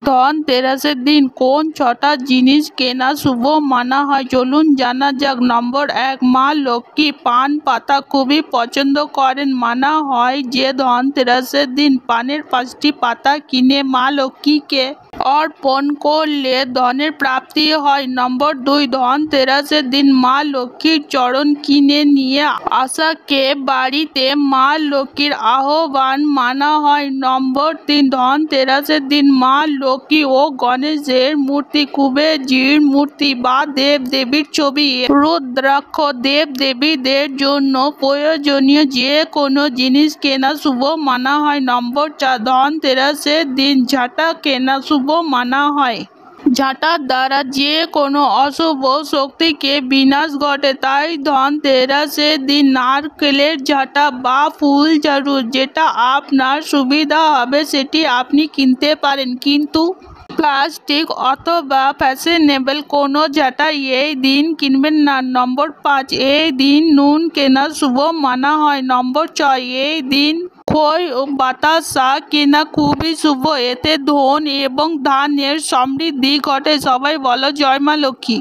ধনতেরাসের দিন কোন ছটা জিনিস কেনা শুভ মানা হয় চলুন জানা যাক। নম্বর 1, মা লক্ষ্মী পান পাতা খুবই পছন্দ করেন। মানা হয় যে ধনতেরাসের দিন পানের 5টি পাতা কিনে মা লক্ষ্মীকে অর্পণ করলে ধনের প্রাপ্তি হয়। নম্বর 2, ধনতেরাসের দিন মা লক্ষ্মীর চরণ কিনে নিয়ে আসাকে বাড়িতে মা লক্ষ্মীর আহ্বান মানা হয়। নম্বর 3, ধনতেরাসের দিন মা লক্ষ্মী ও গণেশের মূর্তি, কুবেরজির মূর্তি বা দেব দেবীর ছবি, রুদ্রাক্ষ দেব দেবীদের জন্য প্রয়োজনীয় যে কোনো জিনিস কেনা শুভ মানা হয়। নম্বর 4, ধনতেরাসের দিন ঝাঁটা কেনা শুভ মানা হয়। ঝাঁটার দ্বারা যে কোনো অশুভ শক্তিকে বিনাশ ঘটে, তাই ধনতেরাসের দিন নারকেলের ঝাঁটা বা ফুল ঝাড়ু যেটা আপনার সুবিধা হবে সেটি আপনি কিনতে পারেন, কিন্তু প্লাস্টিক অথবা ফ্যাশনেবল কোনো ঝাঁটা এই দিন কিনবেন না। নম্বর 5, এই দিন নুন কেনা শুভ মানা হয়। নম্বর 6, এই দিন খই ও বাতাসা কেনা খুবই শুভ, এতে ধন এবং ধানের সমৃদ্ধি ঘটে। সবাই বলো জয় মা লক্ষ্মী।